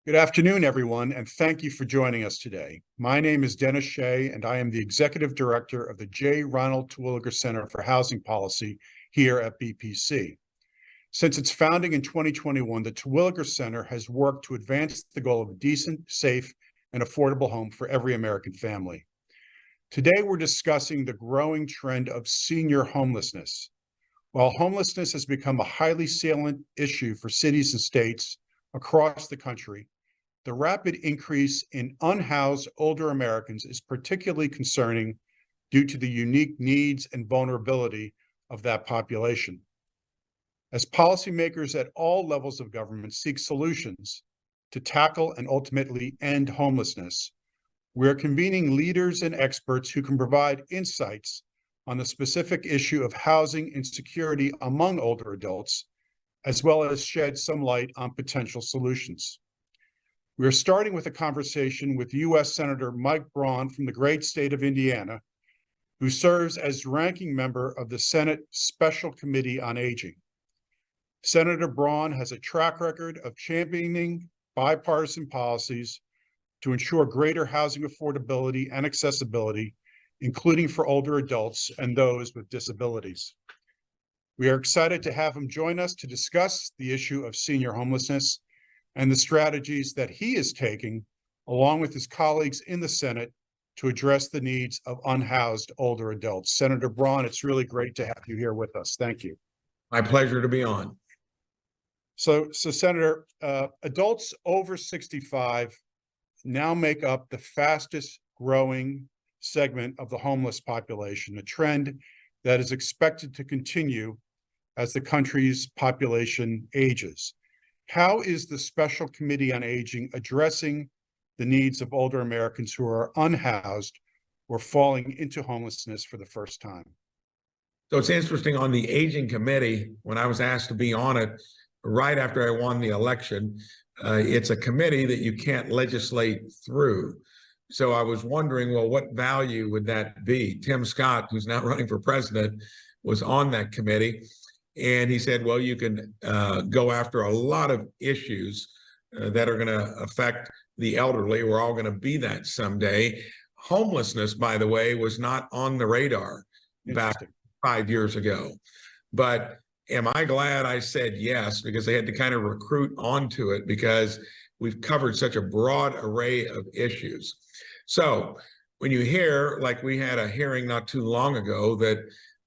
Good afternoon, everyone, and thank you for joining us today. My name is Dennis Shea, and I am the Executive Director of the J. Ronald Terwilliger Center for Housing Policy here at BPC. Since its founding in 2021, the Terwilliger Center has worked to advance the goal of a decent, safe, and affordable home for every American family. Today, we're discussing the growing trend of senior homelessness. While homelessness has become a highly salient issue for cities and states across the country, the rapid increase in unhoused older Americans is particularly concerning due to the unique needs and vulnerability of that population. As policymakers at all levels of government seek solutions to tackle and ultimately end homelessness, we're convening leaders and experts who can provide insights on the specific issue of housing insecurity among older adults, as well as shed some light on potential solutions. We're starting with a conversation with U.S. Senator Mike Braun from the great state of Indiana, who serves as ranking member of the Senate Special Committee on Aging. Senator Braun has a track record of championing bipartisan policies to ensure greater housing affordability and accessibility, including for older adults and those with disabilities. We are excited to have him join us to discuss the issue of senior homelessness and the strategies that he is taking, along with his colleagues in the Senate, to address the needs of unhoused older adults. Senator Braun, it's really great to have you here with us. Thank you. My pleasure to be on. So Senator, adults over 65 now make up the fastest growing segment of the homeless population, a trend that is expected to continue as the country's population ages. How is the Special Committee on Aging addressing the needs of older Americans who are unhoused or falling into homelessness for the first time? So it's interesting, on the Aging Committee, when I was asked to be on it right after I won the election, it's a committee that you can't legislate through. So I was wondering, well, what value would that be? Tim Scott, who's now running for president, was on that committee. And he said, well, you can go after a lot of issues that are going to affect the elderly. We're all going to be that someday. Homelessness, by the way, was not on the radar back 5 years ago. But am I glad I said yes, because they had to kind of recruit onto it, because we've covered such a broad array of issues. So when you hear, like we had a hearing not too long ago,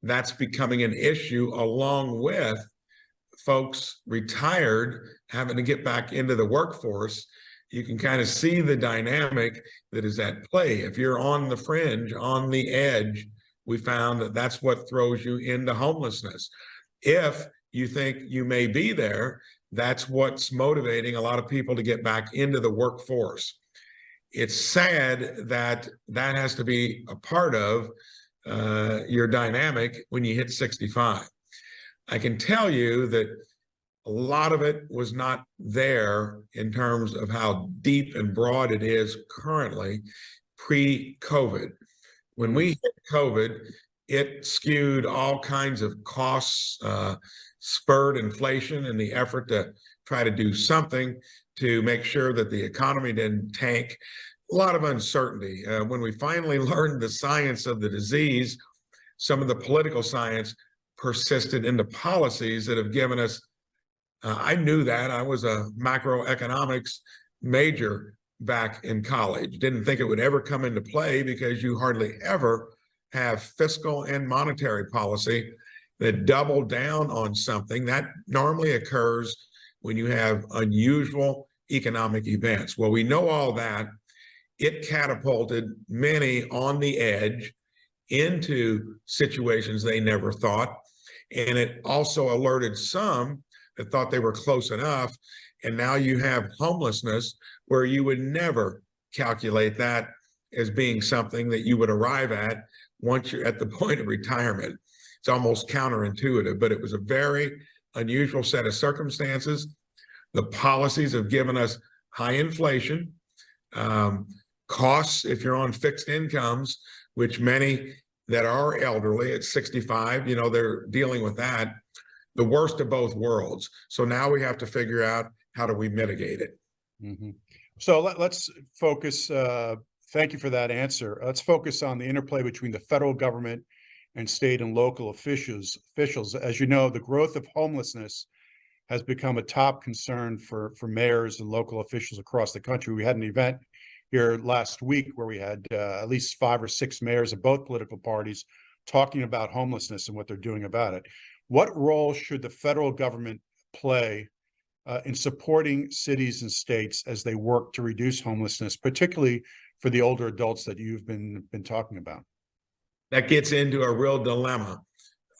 that's becoming an issue, along with folks retired having to get back into the workforce, you can kind of see the dynamic that is at play. If you're on the fringe, on the edge, we found that that's what throws you into homelessness. If you think you may be there, that's what's motivating a lot of people to get back into the workforce. It's sad that that has to be a part of your dynamic when you hit 65. I can tell you that a lot of it was not there in terms of how deep and broad it is currently pre-COVID. When we hit COVID, it skewed all kinds of costs, spurred inflation in the effort to try to do something to make sure that the economy didn't tank. A lot of uncertainty. When we finally learned the science of the disease, some of the political science persisted into policies that have given us, I knew that. I was a macroeconomics major back in college. Didn't think it would ever come into play, because you hardly ever have fiscal and monetary policy that double down on something. That normally occurs when you have unusual economic events. Well, we know all that. It catapulted many on the edge into situations they never thought. And it also alerted some that thought they were close enough. And now you have homelessness, where you would never calculate that as being something that you would arrive at once you're at the point of retirement. It's almost counterintuitive, but it was a very unusual set of circumstances. The policies have given us high inflation, costs if you're on fixed incomes, which many that are elderly at 65, they're dealing with that, the worst of both worlds. So now we have to figure out, how do we mitigate it? Mhm. So let's focus, thank you for that answer. Let's focus on the interplay between the federal government and state and local officials. As you know, the growth of homelessness has become a top concern for mayors and local officials across the country. We had an event here last week where we had at least 5 or 6 mayors of both political parties talking about homelessness and what they're doing about it. What role should the federal government play in supporting cities and states as they work to reduce homelessness, particularly for the older adults that you've been talking about? That gets into a real dilemma.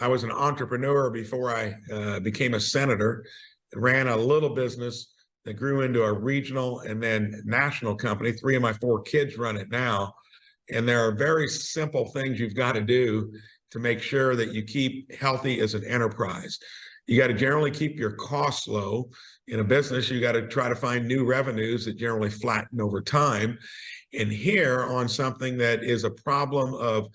I was an entrepreneur before I became a senator, ran a little business that grew into a regional and then national company. 3 of my 4 kids run it now. And there are very simple things you've got to do to make sure that you keep healthy as an enterprise. You got to generally keep your costs low. In a business, you got to try to find new revenues that generally flatten over time. And here on something that is a problem of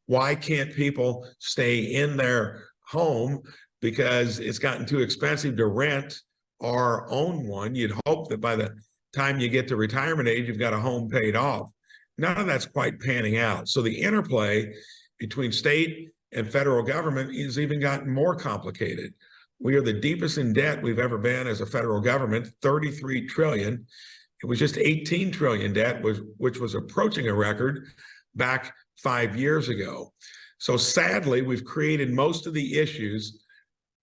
why can't people stay in their home because it's gotten too expensive to rent or own one? You'd hope that by the time you get to retirement age, you've got a home paid off. None of that's quite panning out. So the interplay between state and federal government has even gotten more complicated. We are the deepest in debt we've ever been as a federal government, 33 trillion. It was just 18 trillion debt, which was approaching a record back 5 years ago. So sadly, we've created most of the issues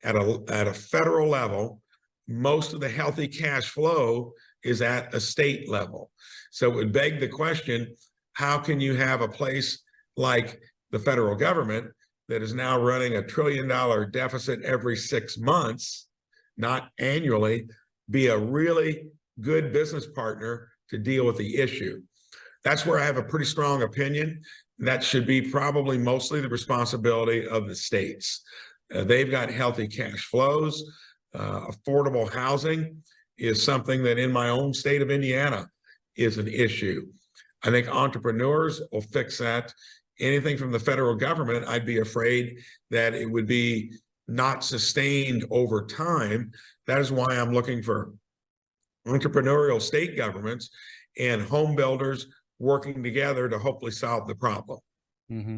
at a federal level. Most of the healthy cash flow is at a state level. So it would beg the question, how can you have a place like the federal government that is now running $1 trillion deficit every 6 months, not annually, be a really good business partner to deal with the issue? That's where I have a pretty strong opinion. That should be probably mostly the responsibility of the states. They've got healthy cash flows. Affordable housing is something that in my own state of Indiana is an issue. I think entrepreneurs will fix that. Anything from the federal government, I'd be afraid that it would be not sustained over time. That is why I'm looking for entrepreneurial state governments and home builders working together to hopefully solve the problem. Mm-hmm.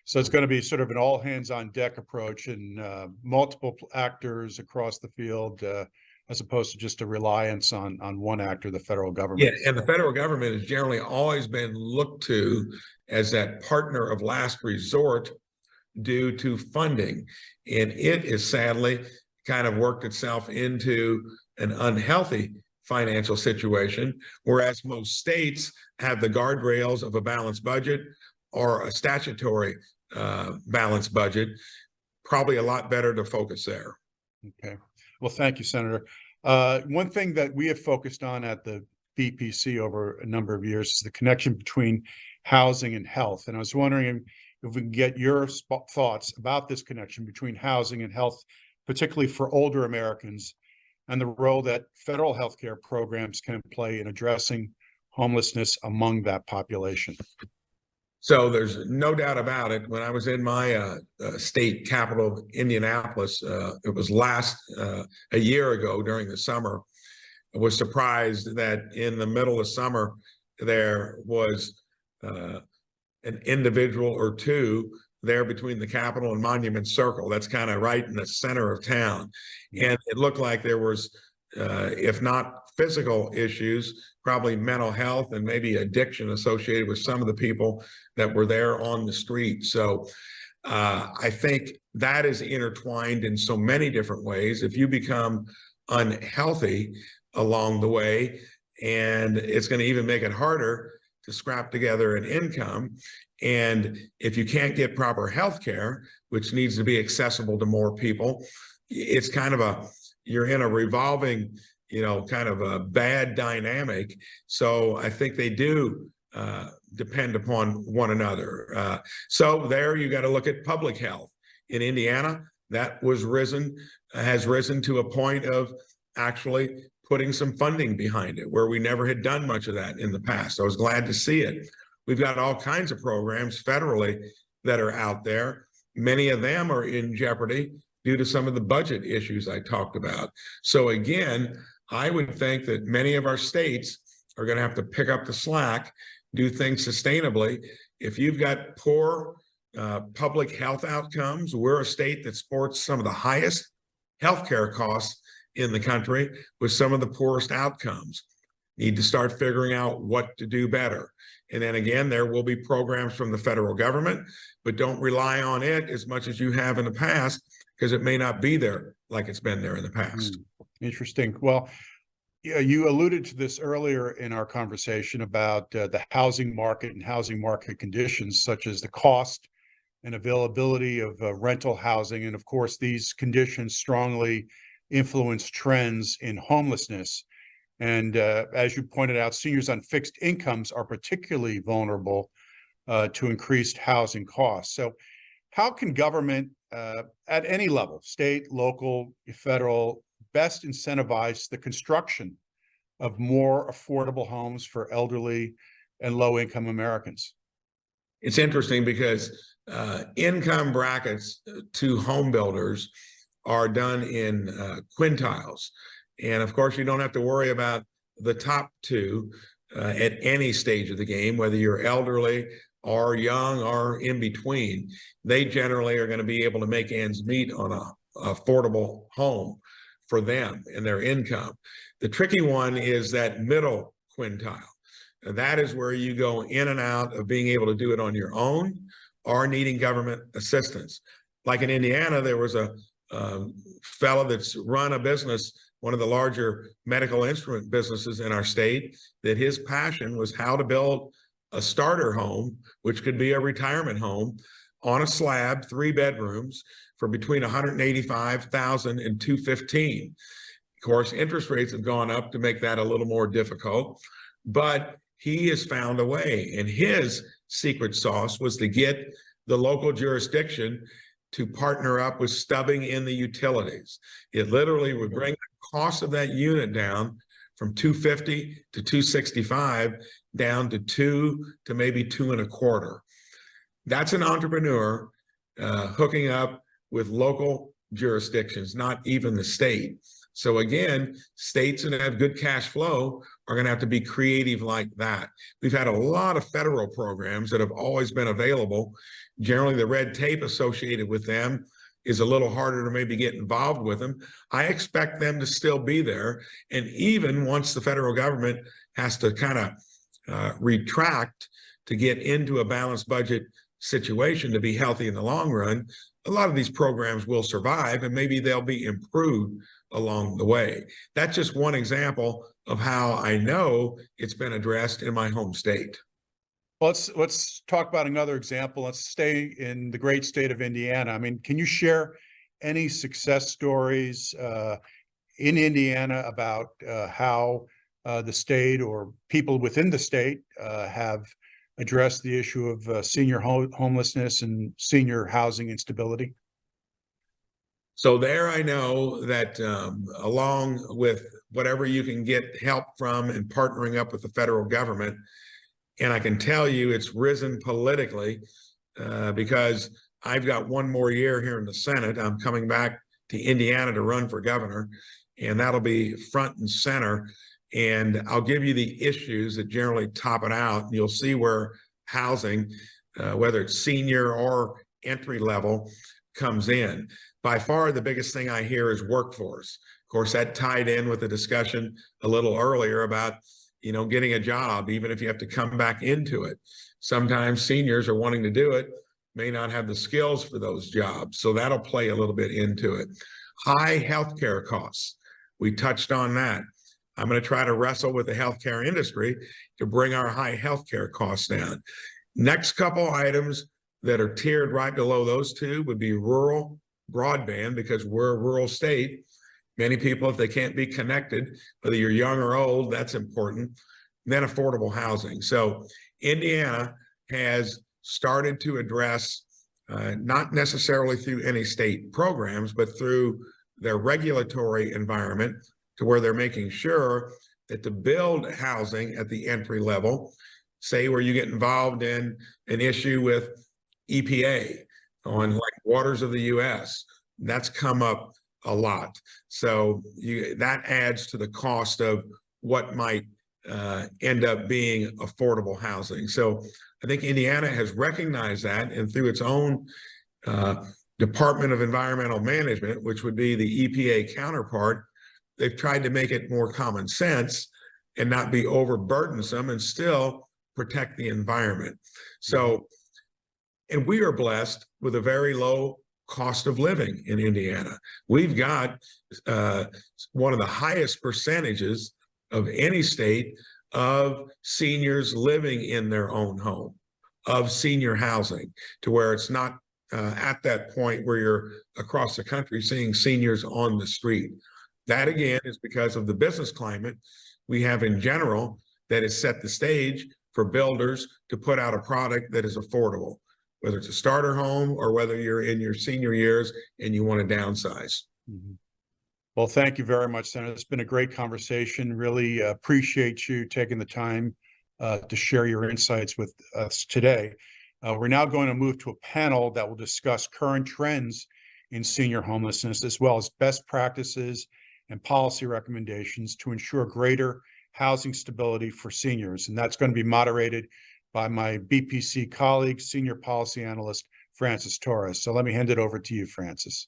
So it's going to be sort of an all hands on deck approach and multiple actors across the field, as opposed to just a reliance on one actor, the federal government. Yeah, and the federal government has generally always been looked to as that partner of last resort due to funding. And it is sadly kind of worked itself into an unhealthy financial situation, whereas most states have the guardrails of a balanced budget or a statutory balanced budget. Probably a lot better to focus there. Okay. Well, thank you, Senator. One thing that we have focused on at the BPC over a number of years is the connection between housing and health. And I was wondering if we can get your thoughts about this connection between housing and health, particularly for older Americans, and the role that federal healthcare programs can play in addressing homelessness among that population. So there's no doubt about it. When I was in my state capital of Indianapolis, it was a year ago during the summer, I was surprised that in the middle of summer, there was an individual or two there between the Capitol and Monument Circle. That's kind of right in the center of town. And it looked like there was, if not physical issues, probably mental health and maybe addiction associated with some of the people that were there on the street. So I think that is intertwined in so many different ways. If you become unhealthy along the way, and it's going to even make it harder to scrap together an income. And if you can't get proper health care, which needs to be accessible to more people, it's kind of you're in a revolving, kind of a bad dynamic. So I think they do depend upon one another. So there you got to look at public health. In Indiana, that has risen to a point of actually putting some funding behind it, where we never had done much of that in the past. I was glad to see it. We've got all kinds of programs federally that are out there. Many of them are in jeopardy due to some of the budget issues I talked about. So again, I would think that many of our states are going to have to pick up the slack, do things sustainably. If you've got poor public health outcomes, we're a state that sports some of the highest healthcare costs in the country with some of the poorest outcomes. Need to start figuring out what to do better. And then again, there will be programs from the federal government, but don't rely on it as much as you have in the past, because it may not be there like it's been there in the past. Interesting. Well, yeah, you alluded to this earlier in our conversation about the housing market and housing market conditions, such as the cost and availability of rental housing. And of course, these conditions strongly influence trends in homelessness. And as you pointed out, seniors on fixed incomes are particularly vulnerable to increased housing costs. So how can government at any level, state, local, federal, best incentivize the construction of more affordable homes for elderly and low-income Americans? It's interesting because income brackets to home builders are done in quintiles. And of course, you don't have to worry about the top two at any stage of the game, whether you're elderly or young or in between. They generally are going to be able to make ends meet on an affordable home for them and their income. The tricky one is that middle quintile. That is where you go in and out of being able to do it on your own or needing government assistance. Like in Indiana, there was a fellow that's run a business, one of the larger medical instrument businesses in our state, that his passion was how to build a starter home, which could be a retirement home, on a slab, 3 bedrooms, for between $185,000 and $215,000. Of course, interest rates have gone up to make that a little more difficult, but he has found a way. And his secret sauce was to get the local jurisdiction to partner up with stubbing in the utilities. It literally would bring the cost of that unit down from $250 to $265 down to $2 to maybe $2.25. That's an entrepreneur hooking up with local jurisdictions, not even the state. So again, states that have good cash flow are going to have to be creative like that. We've had a lot of federal programs that have always been available. Generally, the red tape associated with them is a little harder to maybe get involved with them. I expect them to still be there. And even once the federal government has to kind of retract to get into a balanced budget situation to be healthy in the long run, a lot of these programs will survive and maybe they'll be improved along the way. That's just one example of how I know it's been addressed in my home state. Let's talk about another example. Let's stay in the great state of Indiana. I mean, can you share any success stories in Indiana about how the state or people within the state have addressed the issue of senior homelessness and senior housing instability? So there I know that along with whatever you can get help from and partnering up with the federal government, and I can tell you it's risen politically because I've got one more year here in the Senate. I'm coming back to Indiana to run for governor, and that'll be front and center. And I'll give you the issues that generally top it out. You'll see where housing, whether it's senior or entry level, comes in. By far, the biggest thing I hear is workforce. Of course, that tied in with the discussion a little earlier about, getting a job, even if you have to come back into it. Sometimes seniors are wanting to do it, may not have the skills for those jobs. So that'll play a little bit into it. High healthcare costs. We touched on that. I'm going to try to wrestle with the healthcare industry to bring our high healthcare costs down. Next couple items that are tiered right below those two would be rural broadband, because we're a rural state. Many people, if they can't be connected, whether you're young or old, that's important. Then affordable housing. So Indiana has started to address, not necessarily through any state programs, but through their regulatory environment, to where they're making sure that to build housing at the entry level, say where you get involved in an issue with EPA on like waters of the US, that's come up a lot. So that adds to the cost of what might end up being affordable housing. So I think Indiana has recognized that, and through its own Department of Environmental Management, which would be the EPA counterpart, they've tried to make it more common sense and not be overburdensome and still protect the environment. So, and we are blessed with a very low cost of living in Indiana. We've got one of the highest percentages of any state of seniors living in their own home, of senior housing, to where it's not at that point where you're across the country seeing seniors on the street. That, again, is because of the business climate we have in general that has set the stage for builders to put out a product that is affordable, whether it's a starter home or whether you're in your senior years and you want to downsize. Mm-hmm. Well, thank you very much, Senator. It's been a great conversation. Really appreciate you taking the time to share your insights with us today. We're now going to move to a panel that will discuss current trends in senior homelessness, as well as best practices and policy recommendations to ensure greater housing stability for seniors. And that's going to be moderated by my BPC colleague, Senior Policy Analyst, Francis Torres. So let me hand it over to you, Francis.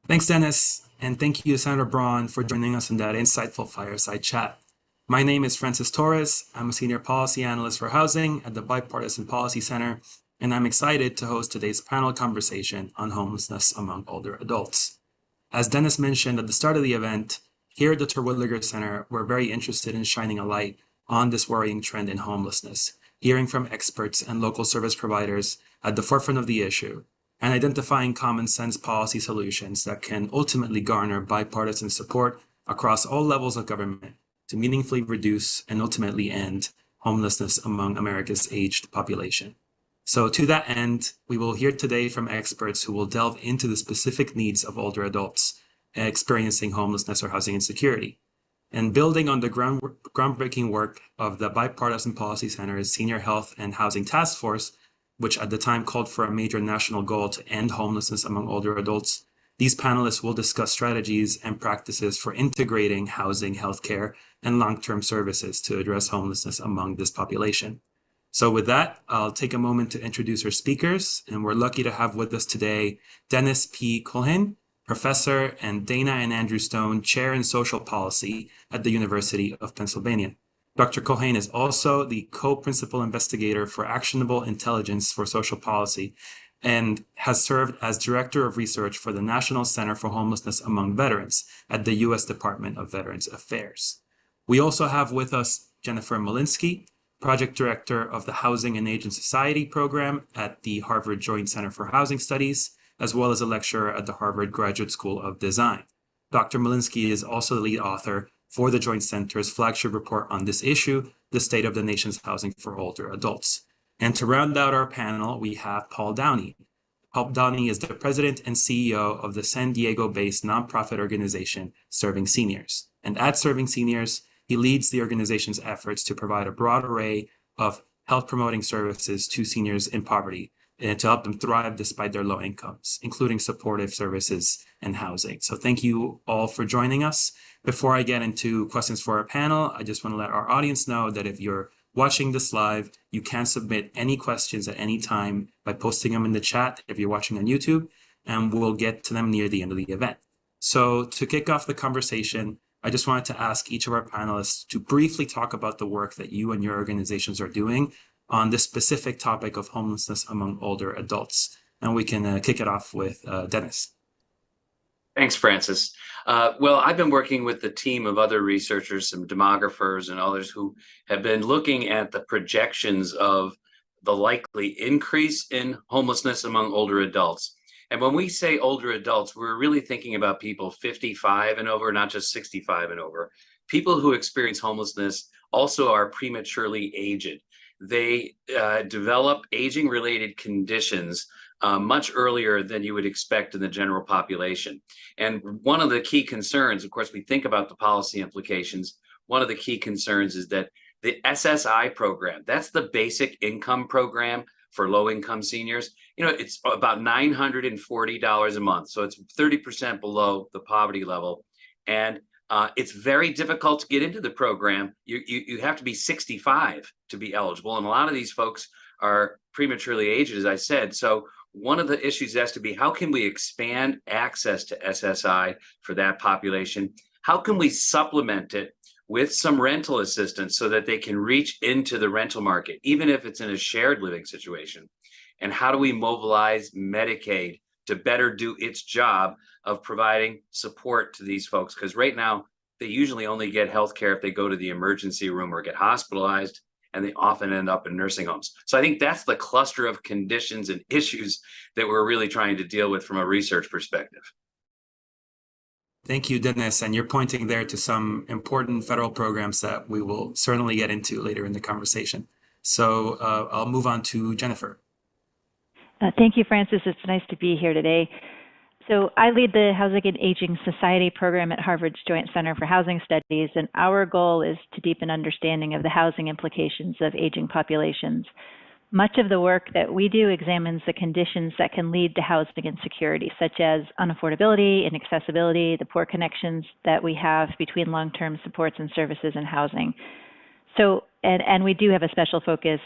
Thanks, Dennis, and thank you, Senator Braun, for joining us in that insightful fireside chat. My name is Francis Torres. I'm a Senior Policy Analyst for Housing at the Bipartisan Policy Center, and I'm excited to host today's panel conversation on homelessness among older adults. As Dennis mentioned at the start of the event, here at the Terwilliger Center, we're very interested in shining a light on this worrying trend in homelessness, hearing from experts and local service providers at the forefront of the issue, and identifying common sense policy solutions that can ultimately garner bipartisan support across all levels of government to meaningfully reduce and ultimately end homelessness among America's aged population. So to that end, we will hear today from experts who will delve into the specific needs of older adults experiencing homelessness or housing insecurity. And building on the groundbreaking work of the Bipartisan Policy Center's Senior Health and Housing Task Force, which at the time called for a major national goal to end homelessness among older adults, these panelists will discuss strategies and practices for integrating housing, healthcare, and long-term services to address homelessness among this population. So with that, I'll take a moment to introduce our speakers, and we're lucky to have with us today Dennis P. Culhane, Professor, and Dana and Andrew Stone, Chair in Social Policy at the University of Pennsylvania. Dr. Culhane is also the co-principal investigator for actionable intelligence for social policy and has served as Director of Research for the National Center for Homelessness Among Veterans at the U.S. Department of Veterans Affairs. We also have with us Jennifer Malinsky, Project Director of the Housing and Aging Society program at the Harvard Joint Center for Housing Studies, as well as a lecturer at the Harvard Graduate School of Design. Dr. Malinsky is also the lead author for the Joint Center's flagship report on this issue, The State of the Nation's Housing for Older Adults. And to round out our panel, we have Paul Downey. Paul Downey is the president and CEO of the San Diego-based nonprofit organization Serving Seniors. And at Serving Seniors, he leads the organization's efforts to provide a broad array of health-promoting services to seniors in poverty and to help them thrive despite their low incomes, including supportive services and housing. So thank you all for joining us. Before I get into questions for our panel, I just want to let our audience know that if you're watching this live, you can submit any questions at any time by posting them in the chat if you're watching on YouTube, and we'll get to them near the end of the event. So to kick off the conversation, I just wanted to ask each of our panelists to briefly talk about the work that you and your organizations are doing on this specific topic of homelessness among older adults. And we can kick it off with Dennis. Thanks, Francis. Well, I've been working with a team of other researchers, some demographers and others who have been looking at the projections of the likely increase in homelessness among older adults. And when we say older adults, we're really thinking about people 55 and over, not just 65 and over. People who experience homelessness also are prematurely aged. They develop aging-related conditions much earlier than you would expect in the general population. And one of the key concerns, of course, we think about the policy implications. One of the key concerns is that the SSI program, that's the basic income program for low-income seniors, it's about $940 a month. So it's 30% below the poverty level. And it's very difficult to get into the program. You have to be 65 to be eligible. And a lot of these folks are prematurely aged, as I said. So one of the issues has to be, how can we expand access to SSI for that population? How can we supplement it with some rental assistance so that they can reach into the rental market, even if it's in a shared living situation? And how do we mobilize Medicaid to better do its job of providing support to these folks? Because right now, they usually only get health care if they go to the emergency room or get hospitalized, and they often end up in nursing homes. So I think that's the cluster of conditions and issues that we're really trying to deal with from a research perspective. Thank you, Dennis. And you're pointing there to some important federal programs that we will certainly get into later in the conversation. So I'll move on to Jennifer. Thank you, Francis. It's nice to be here today. So I lead the Housing and Aging Society program at Harvard's Joint Center for Housing Studies, and our goal is to deepen understanding of the housing implications of aging populations. Much of the work that we do examines the conditions that can lead to housing insecurity, such as unaffordability, inaccessibility, the poor connections that we have between long-term supports and services and housing. So, and we do have a special focus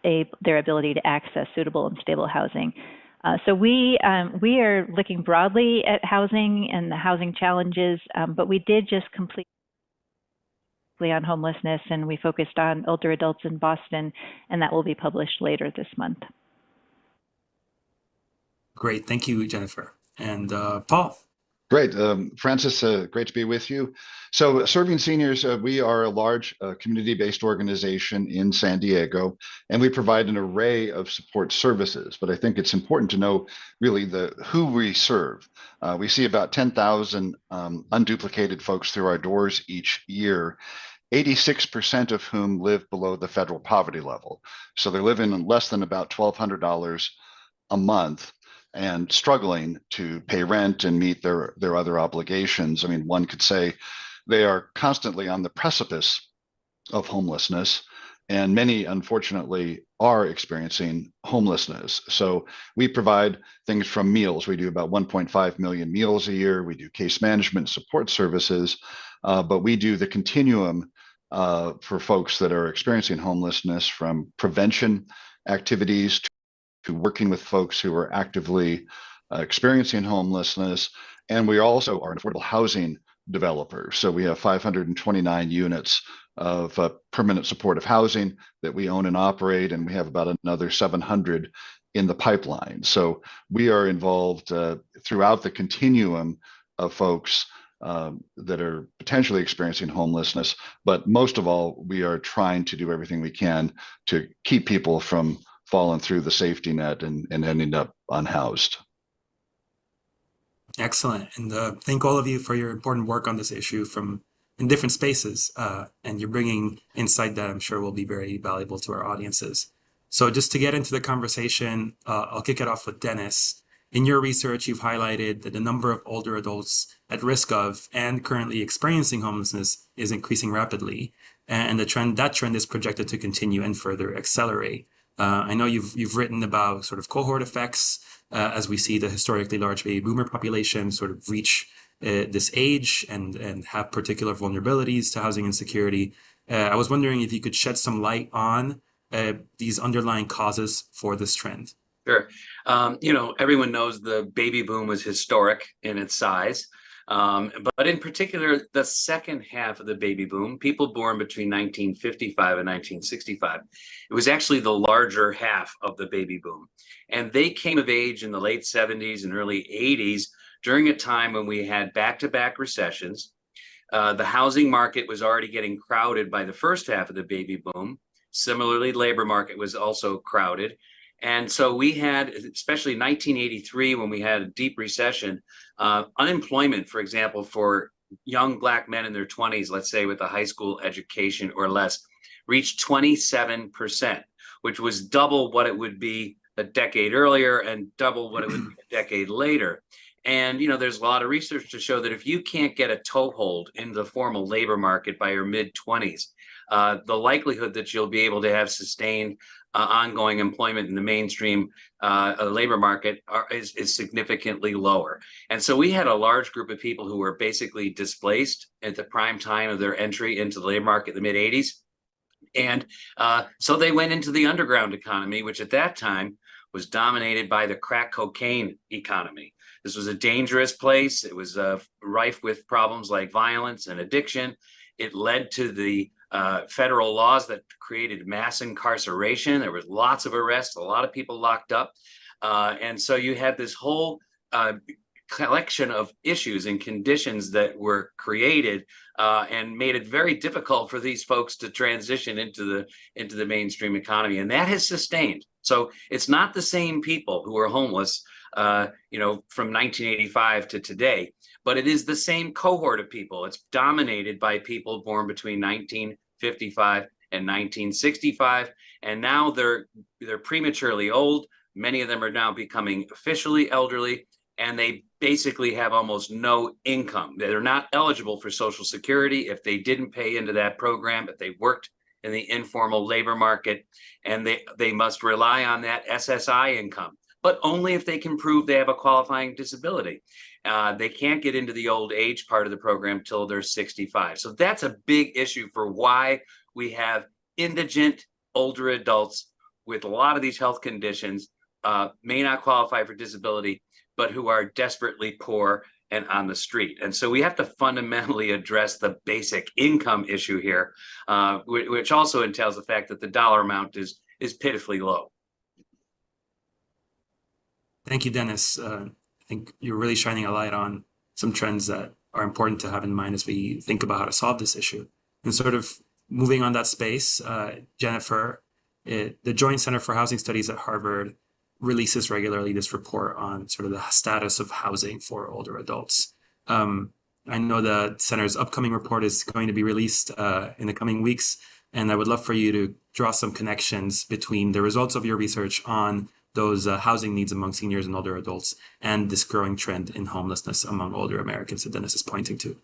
on their ability to access suitable and stable housing. So we are looking broadly at housing and the housing challenges, but we did just complete on homelessness, and we focused on older adults in Boston, and that will be published later this month. Great. Thank you, Jennifer. And Paul. Great. Francis, great to be with you. So Serving Seniors, we are a large community-based organization in San Diego, and we provide an array of support services. But I think it's important to know really who we serve. We see about 10,000 unduplicated folks through our doors each year, 86% of whom live below the federal poverty level. So they're living less than about $1,200 a month and struggling to pay rent and meet their other obligations. I mean, one could say they are constantly on the precipice of homelessness, and many, unfortunately, are experiencing homelessness. So we provide things from meals. We do about 1.5 million meals a year. We do case management support services, but we do the continuum for folks that are experiencing homelessness, from prevention activities to working with folks who are actively experiencing homelessness. And we also are an affordable housing developer. So we have 529 units of permanent supportive housing that we own and operate, and we have about another 700 in the pipeline. So we are involved throughout the continuum of folks that are potentially experiencing homelessness. But most of all, we are trying to do everything we can to keep people from falling through the safety net and ending up unhoused. Excellent. And thank all of you for your important work on this issue in different spaces. And you're bringing insight that I'm sure will be very valuable to our audiences. So just to get into the conversation, I'll kick it off with Dennis. In your research, you've highlighted that the number of older adults at risk of and currently experiencing homelessness is increasing rapidly. And that trend is projected to continue and further accelerate. I know you've written about sort of cohort effects as we see the historically large baby boomer population sort of reach this age and have particular vulnerabilities to housing insecurity. I was wondering if you could shed some light on these underlying causes for this trend. Sure. Everyone knows the baby boom was historic in its size. But in particular, the second half of the baby boom, people born between 1955 and 1965, it was actually the larger half of the baby boom. And they came of age in the late 70s and early 80s during a time when we had back-to-back recessions. The housing market was already getting crowded by the first half of the baby boom. Similarly, labor market was also crowded. And so we had, especially 1983, when we had a deep recession, unemployment, for example, for young Black men in their 20s, let's say with a high school education or less, reached 27%, which was double what it would be a decade earlier and double what it would be a decade later. And, there's a lot of research to show that if you can't get a toehold into the formal labor market by your mid-20s, the likelihood that you'll be able to have sustained ongoing employment in the mainstream labor market is significantly lower. And so we had a large group of people who were basically displaced at the prime time of their entry into the labor market in the mid-'80s. And so they went into the underground economy, which at that time was dominated by the crack cocaine economy. This was a dangerous place. It was rife with problems like violence and addiction. It led to the federal laws that created mass incarceration. There was lots of arrests, a lot of people locked up. And so you had this whole collection of issues and conditions that were created and made it very difficult for these folks to transition into the mainstream economy. And that has sustained. So it's not the same people who are homeless, from 1985 to today, but it is the same cohort of people. It's dominated by people born between 1955 and 1965. And now they're prematurely old. Many of them are now becoming officially elderly, and they basically have almost no income. They're not eligible for Social Security if they didn't pay into that program, if they worked in the informal labor market, and they must rely on that SSI income, but only if they can prove they have a qualifying disability. They can't get into the old age part of the program till they're 65. So that's a big issue for why we have indigent older adults with a lot of these health conditions, may not qualify for disability, but who are desperately poor and on the street. And so we have to fundamentally address the basic income issue here, which also entails the fact that the dollar amount is pitifully low. Thank you, Dennis. I think you're really shining a light on some trends that are important to have in mind as we think about how to solve this issue. And sort of moving on that space, Jennifer, the Joint Center for Housing Studies at Harvard releases regularly this report on sort of the status of housing for older adults. I know the center's upcoming report is going to be released in the coming weeks, and I would love for you to draw some connections between the results of your research on those housing needs among seniors and older adults and this growing trend in homelessness among older Americans that Dennis is pointing to.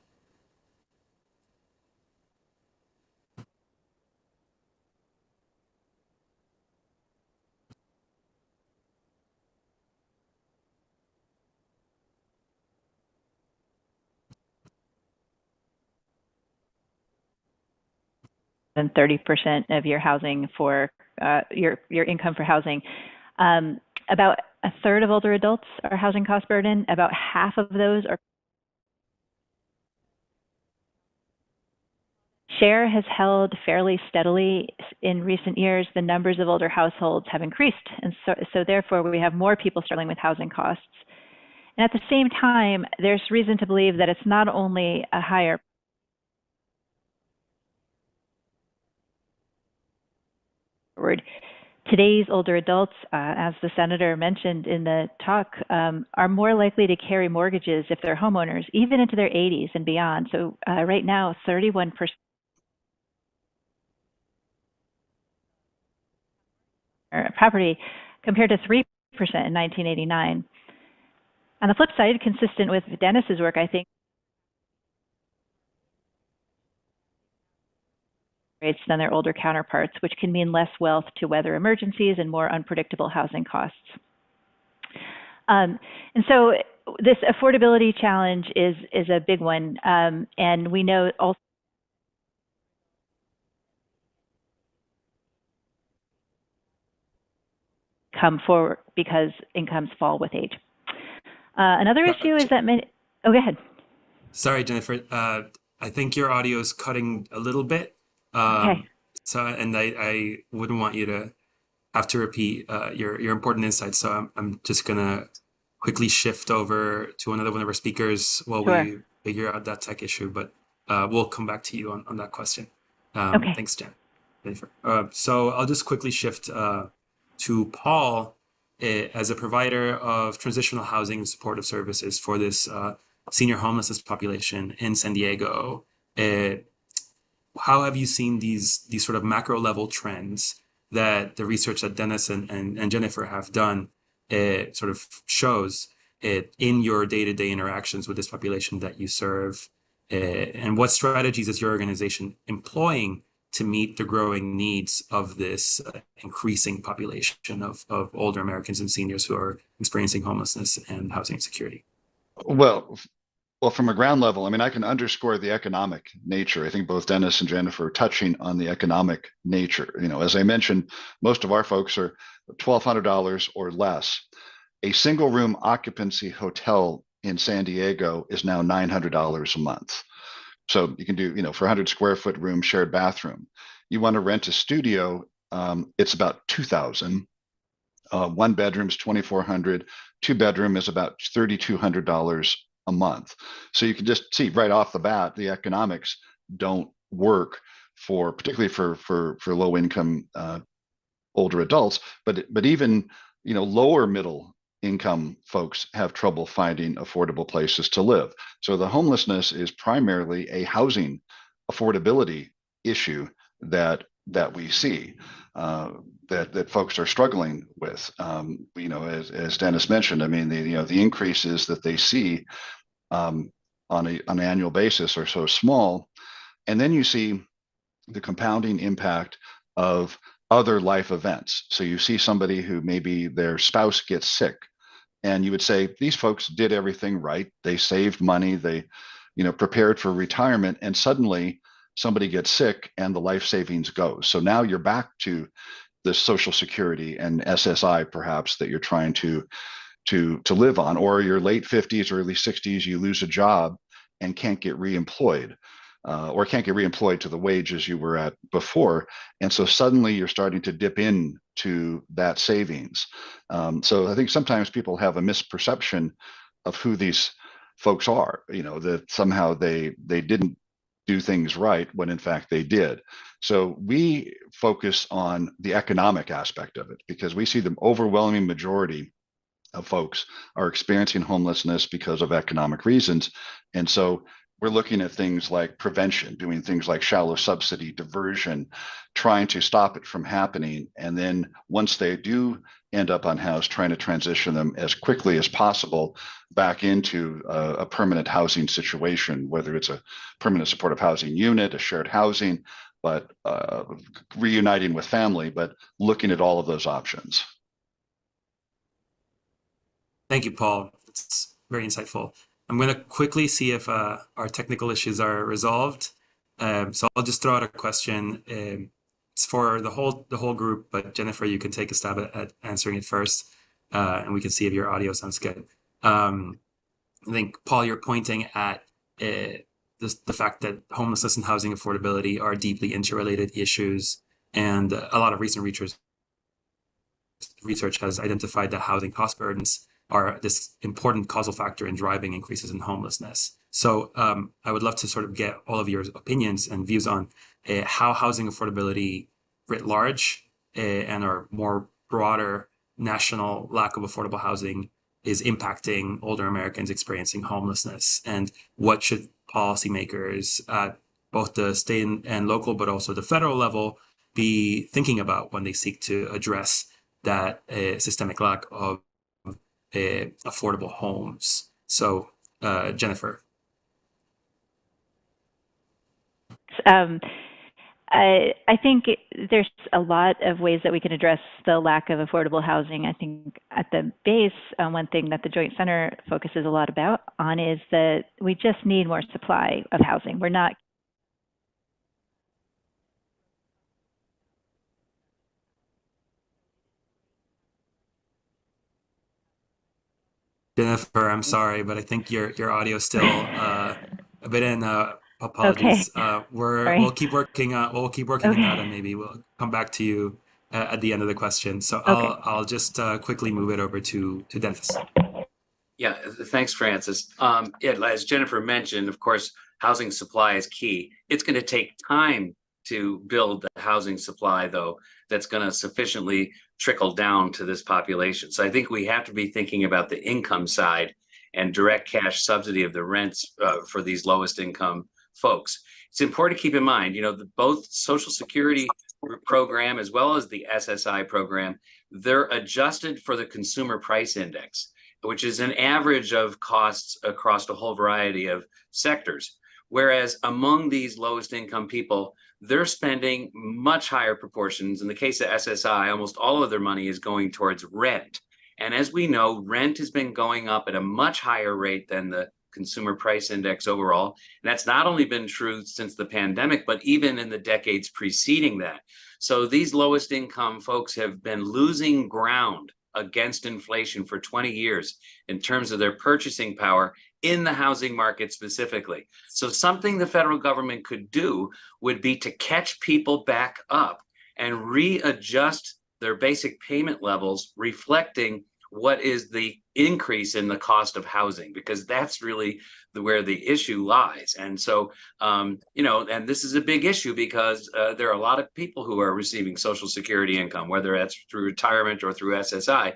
Than 30% of your housing for your income for housing. About a third of older adults are housing cost burden. About half of those are. Share has held fairly steadily in recent years. The numbers of older households have increased, and so therefore we have more people struggling with housing costs. And at the same time, there's reason to believe that it's not only a higher today's older adults, as the senator mentioned in the talk, are more likely to carry mortgages if they're homeowners, even into their 80s and beyond. So right now, 31% property compared to 3% in 1989. On the flip side, consistent with Dennis's work, I think, rates than their older counterparts, which can mean less wealth to weather emergencies and more unpredictable housing costs. And so this affordability challenge is a big one, and we know also come forward because incomes fall with age. Another issue is that many. Oh, go ahead. Sorry, Jennifer. I think your audio is cutting a little bit. Okay. So, and I wouldn't want you to have to repeat your important insights. So I'm just gonna quickly shift over to another one of our speakers while we figure out that tech issue. But we'll come back to you on that question. Okay. Thanks, Jennifer. So I'll just quickly shift to Paul as a provider of transitional housing and supportive services for this senior homelessness population in San Diego. How have you seen these sort of macro level trends that the research that Dennis and Jennifer have done sort of shows in your day-to-day interactions with this population that you serve? And what strategies is your organization employing to meet the growing needs of this increasing population of older Americans and seniors who are experiencing homelessness and housing insecurity? Well, from a ground level, I mean, I can underscore the economic nature. I think both Dennis and Jennifer are touching on the economic nature. As I mentioned, most of our folks are $1,200 or less. A single room occupancy hotel in San Diego is now $900 a month. So you can do, for a 100 square foot room, shared bathroom. You want to rent a studio, it's about $2,000. One bedroom is $2,400. Two bedroom is about $3,200 a month. So you can just see right off the bat, the economics don't work particularly for low income older adults, but even lower middle income folks have trouble finding affordable places to live. So the homelessness is primarily a housing affordability issue that we see that folks are struggling with. As Dennis mentioned, I mean, the increases that they see on an annual basis are so small, and then you see the compounding impact of other life events. So you see somebody who maybe their spouse gets sick, and you would say these folks did everything right. They saved money. They, prepared for retirement, and suddenly somebody gets sick and the life savings goes. So now you're back to the Social Security and SSI perhaps that you're trying to live on, or your late 50s or early 60s, you lose a job and can't get reemployed. Or can't get reemployed to the wages you were at before. And so suddenly you're starting to dip into that savings. So I think sometimes people have a misperception of who these folks are, that somehow they didn't do things right when in fact they did. So we focus on the economic aspect of it because we see the overwhelming majority of folks are experiencing homelessness because of economic reasons. And so we're looking at things like prevention, doing things like shallow subsidy, diversion, trying to stop it from happening. And then once they do end up unhoused, trying to transition them as quickly as possible back into a permanent housing situation, whether it's a permanent supportive housing unit, a shared housing, but reuniting with family, but looking at all of those options. Thank you, Paul. It's very insightful. I'm going to quickly see if our technical issues are resolved. So I'll just throw out a question. It's for the whole group, but Jennifer, you can take a stab at answering it first, and we can see if your audio sounds good. I think, Paul, you're pointing at the fact that homelessness and housing affordability are deeply interrelated issues, and a lot of recent research has identified that housing cost burdens are this important causal factor in driving increases in homelessness. So I would love to sort of get all of your opinions and views on how housing affordability writ large and our more broader national lack of affordable housing is impacting older Americans experiencing homelessness, and what should policymakers at both the state and local, but also the federal level, be thinking about when they seek to address that systemic lack of affordable homes. So, Jennifer. I think there's a lot of ways that we can address the lack of affordable housing. I think at the base, one thing that the Joint Center focuses a lot on is that we just need more supply of housing. We're not Jennifer, I'm sorry, but I think your audio is still a bit in. Apologies. Okay. We'll keep working on Okay. that, and maybe we'll come back to you at the end of the question. So Okay. I'll just quickly move it over to Dennis. Yeah, thanks, Francis. As Jennifer mentioned, of course, housing supply is key. It's going to take time to build the housing supply, though, that's going to sufficiently trickle down to this population. So I think we have to be thinking about the income side and direct cash subsidy of the rents for these lowest income folks. It's important to keep in mind, both Social Security program as well as the SSI program, they're adjusted for the consumer price index. which is an average of costs across a whole variety of sectors. Whereas among these lowest income people, they're spending much higher proportions. In the case of SSI, almost all of their money is going towards rent. And as we know, rent has been going up at a much higher rate than the consumer price index overall. And that's not only been true since the pandemic, but even in the decades preceding that. So these lowest income folks have been losing ground against inflation for 20 years in terms of their purchasing power in the housing market specifically. So something the federal government could do would be to catch people back up and readjust their basic payment levels, reflecting what is the increase in the cost of housing, because that's really where the issue lies. And so, and this is a big issue because there are a lot of people who are receiving Social Security income, whether that's through retirement or through SSI.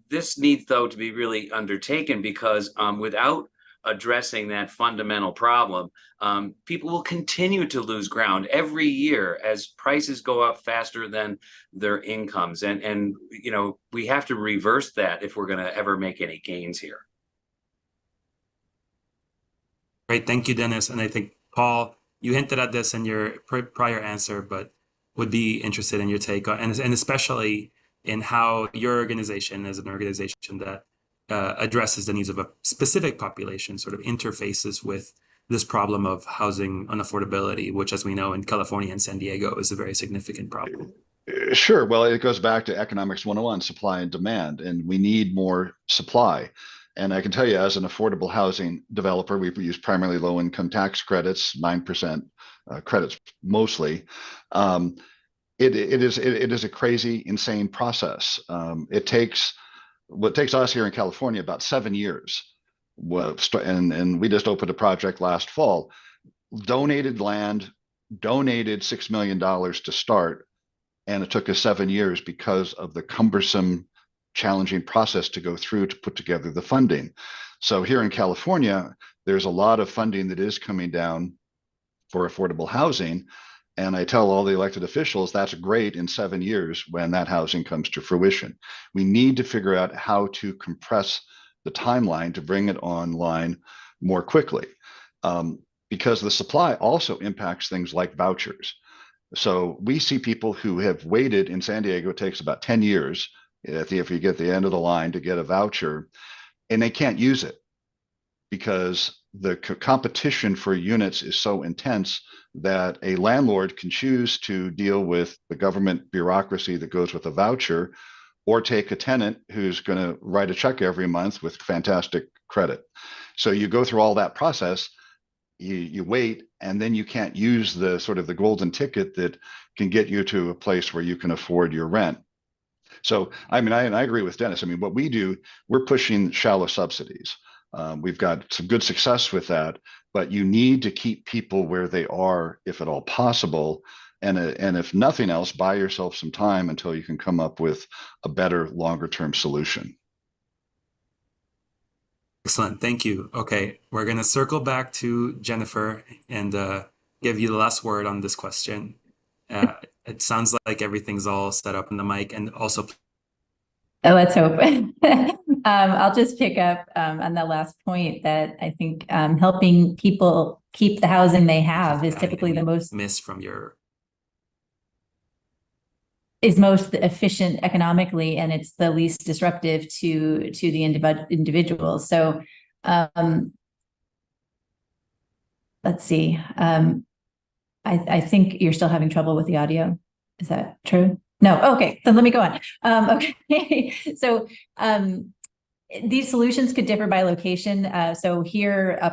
This needs, though, to be really undertaken because without addressing that fundamental problem, people will continue to lose ground every year as prices go up faster than their incomes. And we have to reverse that if we're going to ever make any gains here. Great. Thank you, Dennis. And I think, Paul, you hinted at this in your prior answer, but would be interested in your take on, and especially in how your organization is an organization that addresses the needs of a specific population, sort of interfaces with this problem of housing unaffordability, which, as we know, in California and San Diego is a very significant problem. Sure. Well, it goes back to economics 101, supply and demand, and we need more supply. And I can tell you, as an affordable housing developer, we use primarily low-income tax credits, 9% credits mostly. It is a crazy, insane process. It takes us here in California about 7 years. And we just opened a project last fall, donated land, donated $6 million to start, and it took us 7 years because of the cumbersome, challenging process to go through to put together the funding. So here in California, there's a lot of funding that is coming down for affordable housing. And I tell all the elected officials, that's great in 7 years when that housing comes to fruition. We need to figure out how to compress the timeline to bring it online more quickly, because the supply also impacts things like vouchers. So we see people who have waited in San Diego, it takes about 10 years if you get the end of the line to get a voucher, and they can't use it because the competition for units is so intense that a landlord can choose to deal with the government bureaucracy that goes with a voucher, or take a tenant who's going to write a check every month with fantastic credit. So you go through all that process, you wait, and then you can't use the sort of the golden ticket that can get you to a place where you can afford your rent. So, I mean, I agree with Dennis. I mean, what we do, we're pushing shallow subsidies. We've got some good success with that, but you need to keep people where they are, if at all possible. And if nothing else, buy yourself some time until you can come up with a better, longer-term solution. Excellent. Thank you. Okay, we're going to circle back to Jennifer and give you the last word on this question. It sounds like everything's all set up in the mic, and also. Oh, let's hope. I'll just pick up on the last point that I think helping people keep the housing they have is typically the most most efficient economically, and it's the least disruptive to the individual. So let's see. I think you're still having trouble with the audio. Is that true? No. Okay. Then let me go on. Okay. So these solutions could differ by location. So up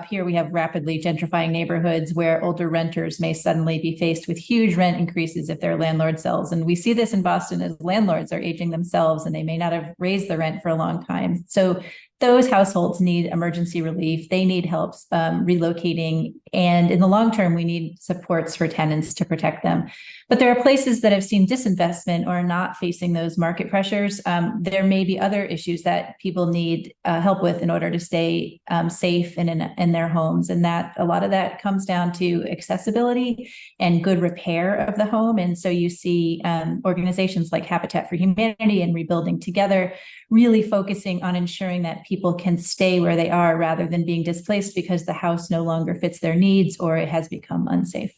here, we have rapidly gentrifying neighborhoods where older renters may suddenly be faced with huge rent increases if their landlord sells. And we see this in Boston as landlords are aging themselves and they may not have raised the rent for a long time. So those households need emergency relief. They need help relocating. And in the long term, we need supports for tenants to protect them. But there are places that have seen disinvestment or are not facing those market pressures. There may be other issues that people need help with in order to stay safe and in their homes. And that a lot of that comes down to accessibility and good repair of the home. And so you see organizations like Habitat for Humanity and Rebuilding Together really focusing on ensuring that people can stay where they are rather than being displaced because the house no longer fits their needs or it has become unsafe.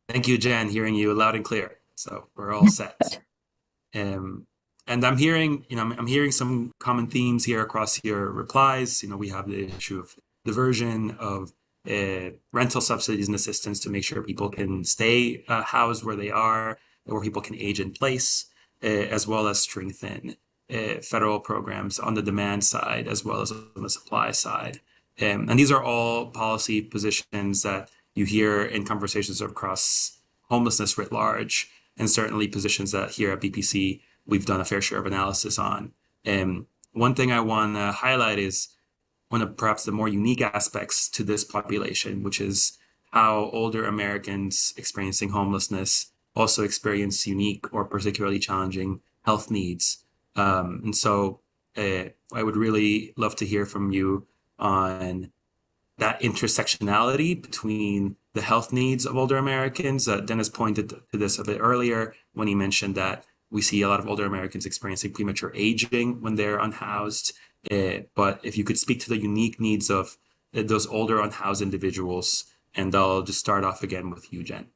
Thank you, Jen. Hearing you loud and clear. So we're all set. And I'm hearing, I'm hearing some common themes here across your replies. We have the issue of diversion of rental subsidies and assistance to make sure people can stay housed where they are, or people can age in place, as well as strengthen federal programs on the demand side as well as on the supply side. And these are all policy positions that you hear in conversations across homelessness writ large, and certainly positions that here at BPC we've done a fair share of analysis on. And one thing I want to highlight is one of perhaps the more unique aspects to this population, which is how older Americans experiencing homelessness also experience unique or particularly challenging health needs. And so I would really love to hear from you on that intersectionality between the health needs of older Americans. Dennis pointed to this a bit earlier when he mentioned that we see a lot of older Americans experiencing premature aging when they're unhoused. But if you could speak to the unique needs of those older unhoused individuals, and I'll just start off again with you, Jen.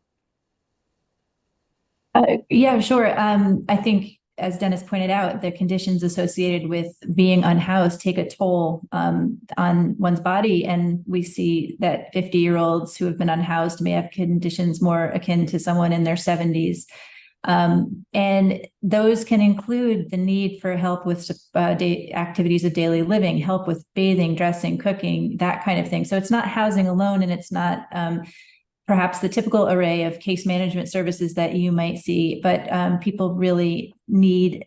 Yeah, sure. I think, as Dennis pointed out, the conditions associated with being unhoused take a toll on one's body. And we see that 50-year-olds who have been unhoused may have conditions more akin to someone in their 70s. And those can include the need for help with activities of daily living, help with bathing, dressing, cooking, that kind of thing. So it's not housing alone, and it's not perhaps the typical array of case management services that you might see, but people really need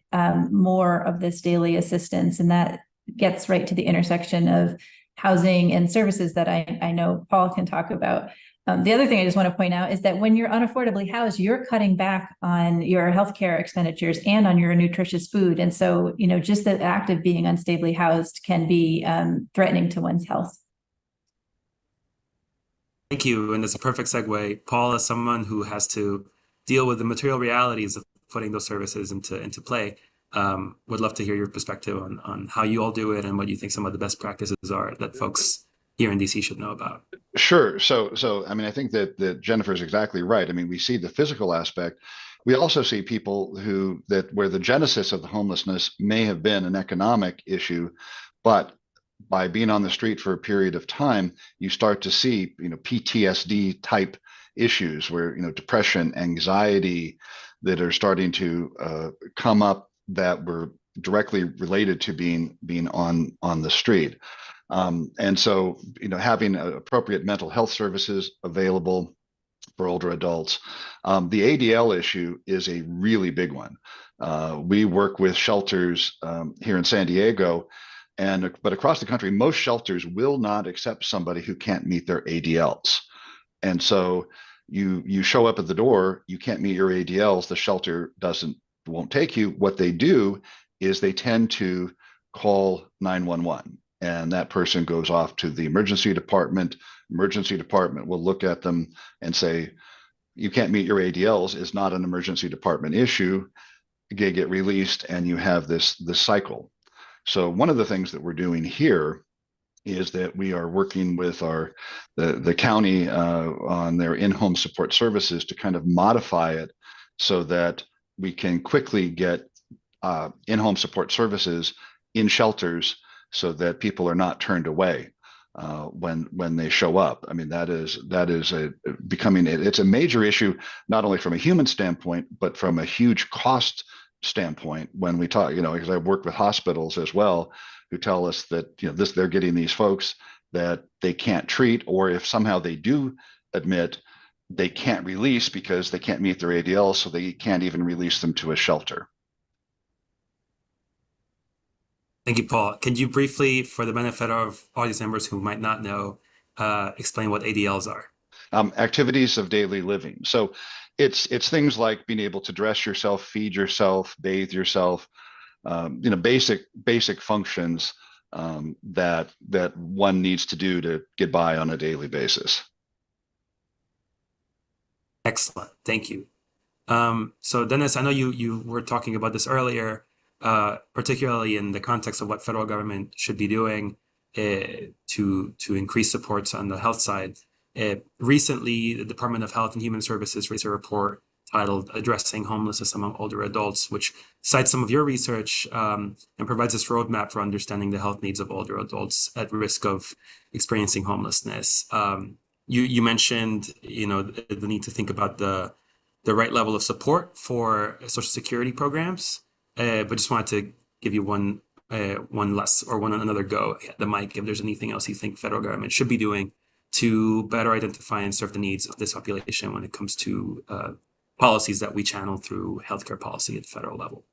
more of this daily assistance. And that gets right to the intersection of housing and services that I know Paul can talk about. The other thing I just want to point out is that when you're unaffordably housed, you're cutting back on your healthcare expenditures and on your nutritious food. And so, just the act of being unstably housed can be threatening to one's health. Thank you. And it's a perfect segue. Paul, as someone who has to deal with the material realities of putting those services into play, would love to hear your perspective on how you all do it and what you think some of the best practices are that folks here in DC should know about. Sure. So I mean, I think that Jennifer's exactly right. I mean, we see the physical aspect. We also see people where the genesis of the homelessness may have been an economic issue, but by being on the street for a period of time, you start to see, PTSD type issues where, depression, anxiety that are starting to come up that were directly related to being on the street. And so, having appropriate mental health services available for older adults. The ADL issue is a really big one. We work with shelters here in San Diego, but across the country, most shelters will not accept somebody who can't meet their ADLs. And so you show up at the door, you can't meet your ADLs, the shelter won't take you. What they do is they tend to call 911. And that person goes off to the emergency department. Emergency department will look at them and say, you can't meet your ADLs, is not an emergency department issue. They get released, and you have this cycle. So one of the things that we're doing here is that we are working with the county on their in-home support services to kind of modify it so that we can quickly get in-home support services in shelters so that people are not turned away when they show up. I mean, that is it's a major issue, not only from a human standpoint, but from a huge cost standpoint. When we talk, because I've worked with hospitals as well, who tell us that, they're getting these folks that they can't treat, or if somehow they do admit, they can't release because they can't meet their ADL, so they can't even release them to a shelter. Thank you, Paul. Can you briefly, for the benefit of audience members who might not know, explain what ADLs are? Activities of daily living. So it's things like being able to dress yourself, feed yourself, bathe yourself, basic functions that one needs to do to get by on a daily basis. Excellent. Thank you. So Dennis, I know you were talking about this earlier, particularly in the context of what federal government should be doing to increase supports on the health side. Recently, the Department of Health and Human Services released a report titled Addressing Homelessness Among Older Adults, which cites some of your research and provides this roadmap for understanding the health needs of older adults at risk of experiencing homelessness. You mentioned, the need to think about the right level of support for Social Security programs, but just wanted to give you another go at the mic if there's anything else you think federal government should be doing to better identify and serve the needs of this population when it comes to policies that we channel through healthcare policy at the federal level.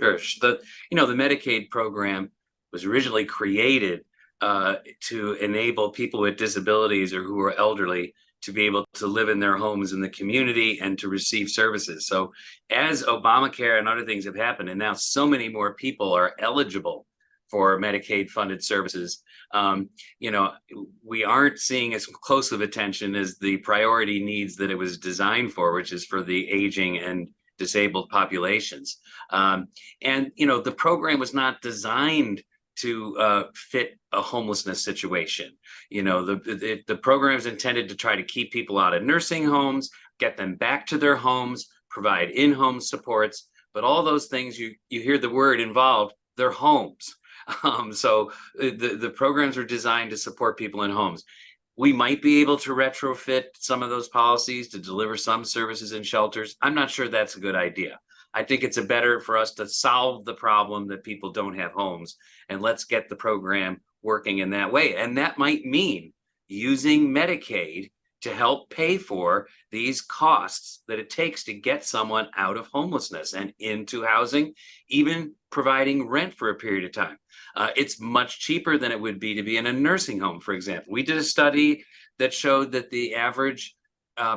Sure. The Medicaid program was originally created to enable people with disabilities or who are elderly to be able to live in their homes in the community and to receive services. So as Obamacare and other things have happened, and now so many more people are eligible for Medicaid funded services, we aren't seeing as close of attention as the priority needs that it was designed for, which is for the aging and disabled populations. The program was not designed to fit a homelessness situation. The program is intended to try to keep people out of nursing homes, get them back to their homes, provide in-home supports, but all those things you hear the word involved, they're homes. So the programs are designed to support people in homes. We might be able to retrofit some of those policies to deliver some services in shelters. I'm not sure that's a good idea. I think it's better for us to solve the problem that people don't have homes, and let's get the program working in that way. And that might mean using Medicaid to help pay for these costs that it takes to get someone out of homelessness and into housing, even providing rent for a period of time. It's much cheaper than it would be to be in a nursing home, for example. We did a study that showed that the average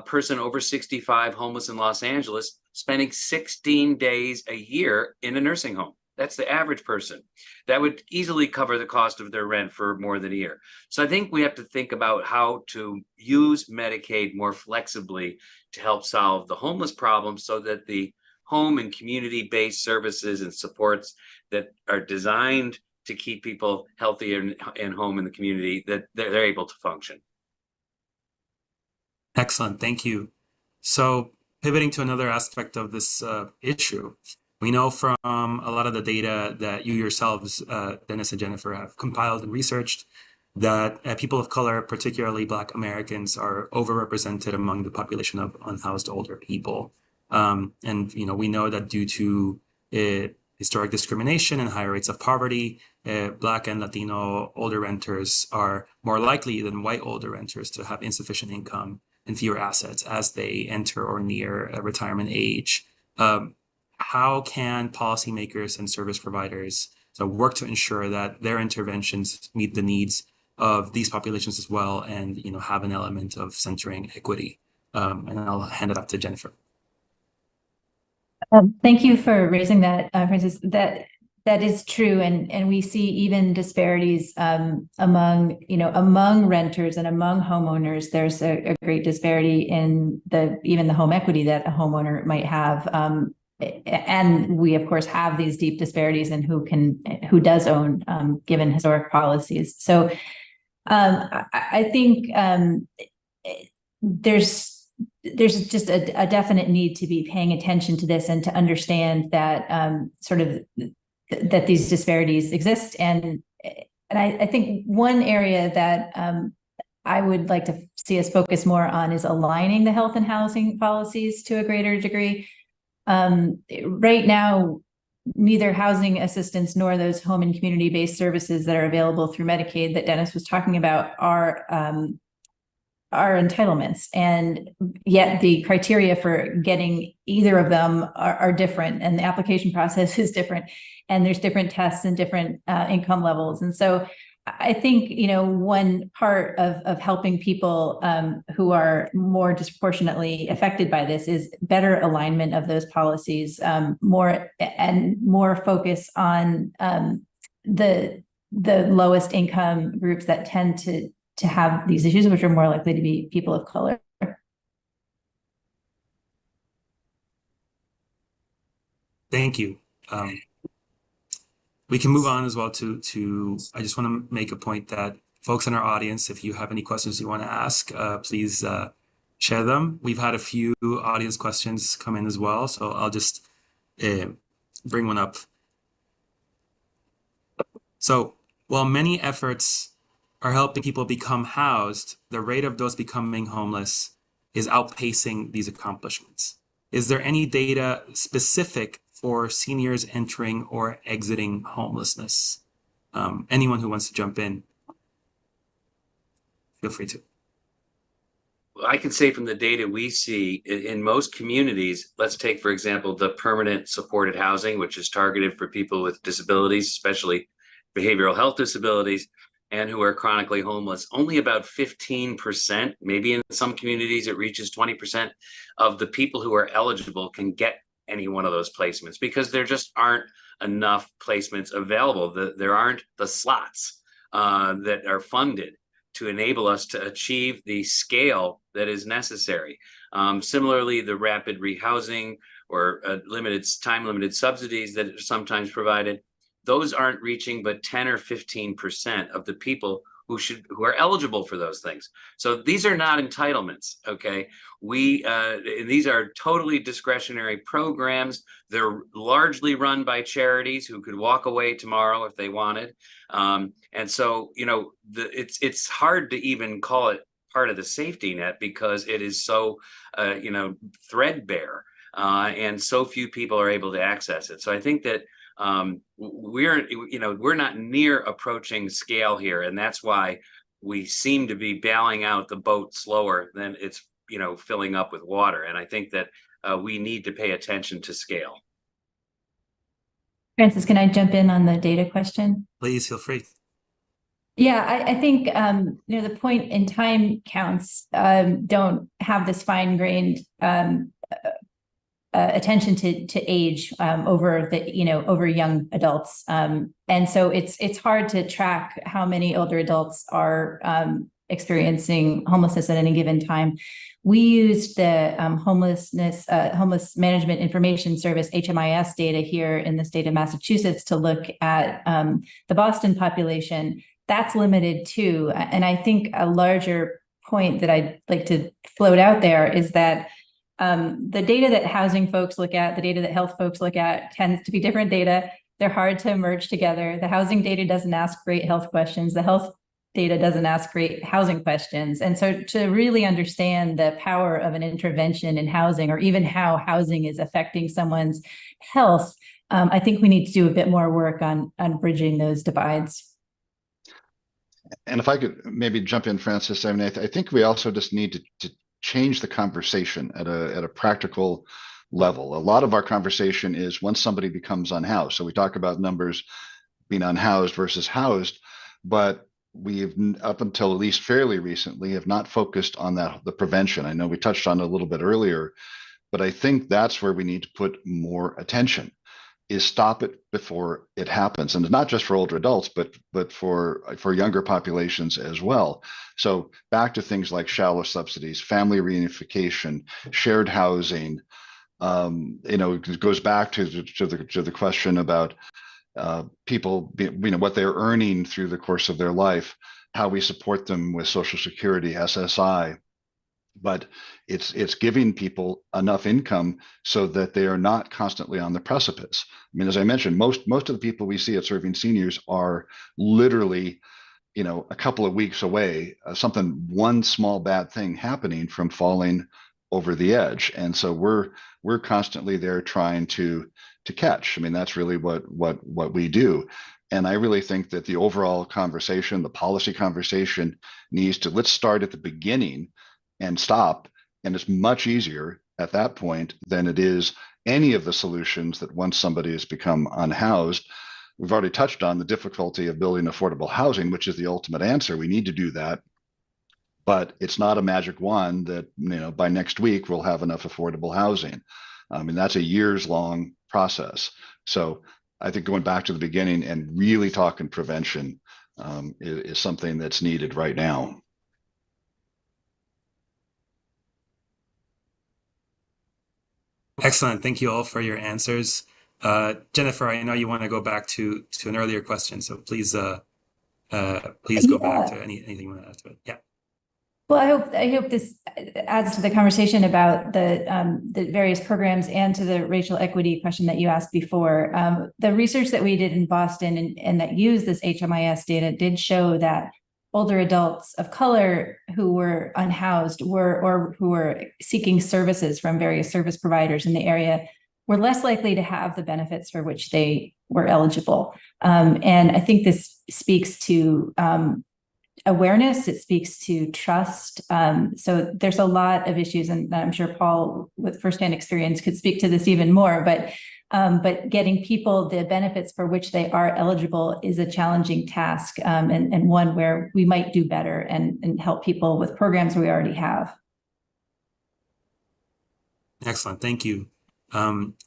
person over 65 homeless in Los Angeles spending 16 days a year in a nursing home. That's the average person. That would easily cover the cost of their rent for more than a year. So I think we have to think about how to use Medicaid more flexibly to help solve the homeless problem so that the home and community-based services and supports that are designed to keep people healthy and home in the community, that they're able to function. Excellent, thank you. So pivoting to another aspect of this issue, we know from a lot of the data that you yourselves, Dennis and Jennifer, have compiled and researched that people of color, particularly Black Americans, are overrepresented among the population of unhoused older people. And we know that due to historic discrimination and higher rates of poverty, Black and Latino older renters are more likely than white older renters to have insufficient income and fewer assets as they enter or near a retirement age. How can policymakers and service providers work to ensure that their interventions meet the needs of these populations as well, and have an element of centering equity? And I'll hand it off to Jennifer. Thank you for raising that, Francis. That is true, and we see even disparities among renters and among homeowners. There's a great disparity in even the home equity that a homeowner might have, and we of course have these deep disparities in who does own, given historic policies. So I think there's just a definite need to be paying attention to this and to understand that that these disparities exist. And I think one area that I would like to see us focus more on is aligning the health and housing policies to a greater degree. Right now, neither housing assistance nor those home and community-based services that are available through Medicaid that Dennis was talking about are entitlements, and yet the criteria for getting either of them are different, and the application process is different, and there's different tests and different income levels. And so I think, one part of helping people who are more disproportionately affected by this is better alignment of those policies, more focus on the lowest income groups that tend to have these issues, which are more likely to be people of color. Thank you. We can move on as well to I just want to make a point that folks in our audience, if you have any questions you want to ask, please share them. We've had a few audience questions come in as well, so I'll just bring one up. So while many efforts are helping people become housed, the rate of those becoming homeless is outpacing these accomplishments. Is there any data specific for seniors entering or exiting homelessness? Anyone who wants to jump in, feel free to. I can say from the data we see in most communities, let's take, for example, the permanent supported housing, which is targeted for people with disabilities, especially behavioral health disabilities, and who are chronically homeless. Only about 15%, maybe in some communities it reaches 20% of the people who are eligible can get any one of those placements, because there just aren't enough placements available. There aren't the slots that are funded to enable us to achieve the scale that is necessary. Similarly, the rapid rehousing or time-limited subsidies that are sometimes provided, those aren't reaching but 10 or 15% of the people who are eligible for those things. So these are not entitlements, okay? These are totally discretionary programs. They're largely run by charities who could walk away tomorrow if they wanted. And so, it's hard to even call it part of the safety net because it is so, threadbare, and so few people are able to access it. So I think that we're not near approaching scale here, and that's why we seem to be bailing out the boat slower than it's filling up with water. And I think that we need to pay attention to scale. Francis, can I jump in on the data question? Please feel free. Yeah, I think the point in time counts don't have this fine-grained attention to age over young adults, and so it's hard to track how many older adults are experiencing homelessness at any given time. We used the homeless management information service HMIS data here in the state of Massachusetts to look at the Boston population. That's limited too, and I think a larger point that I'd like to float out there is that the data that housing folks look at, the data that health folks look at, tends to be different data. They're hard to merge together. The housing data doesn't ask great health questions. The health data doesn't ask great housing questions. And so to really understand the power of an intervention in housing, or even how housing is affecting someone's health, I think we need to do a bit more work on bridging those divides. And if I could maybe jump in, Francis, I mean, I think we also just need to change the conversation at a practical level. A lot of our conversation is once somebody becomes unhoused. So we talk about numbers being unhoused versus housed, but we've, up until at least fairly recently, have not focused on the prevention. I know we touched on it a little bit earlier, but I think that's where we need to put more attention, is stop it before it happens. And not just for older adults, but for younger populations as well. So back to things like shallow subsidies, family reunification, shared housing. It goes back to the question about people, what they're earning through the course of their life, how we support them with Social Security, SSI. But it's giving people enough income so that they are not constantly on the precipice. I mean, as I mentioned, most of the people we see at Serving Seniors are literally, a couple of weeks away, one small bad thing happening from falling over the edge. And so we're constantly there trying to catch. I mean, that's really what we do. And I really think that the overall conversation, the policy conversation, needs to, let's start at the beginning and stop. And it's much easier at that point than it is any of the solutions that once somebody has become unhoused. We've already touched on the difficulty of building affordable housing, which is the ultimate answer. We need to do that. But it's not a magic wand that, by next week we'll have enough affordable housing. I mean, that's a years-long process. So I think going back to the beginning and really talking prevention is something that's needed right now. Excellent. Thank you all for your answers. Jennifer, I know you want to go back to an earlier question, so please go back to anything you want to add to it. Yeah. Well, I hope this adds to the conversation about the various programs and to the racial equity question that you asked before. The research that we did in Boston and that used this HMIS data did show that older adults of color who were unhoused or who were seeking services from various service providers in the area were less likely to have the benefits for which they were eligible. And I think this speaks to awareness, it speaks to trust. So there's a lot of issues, and I'm sure Paul, with firsthand experience, could speak to this even more, but getting people the benefits for which they are eligible is a challenging task, and one where we might do better and help people with programs we already have. Excellent, thank you.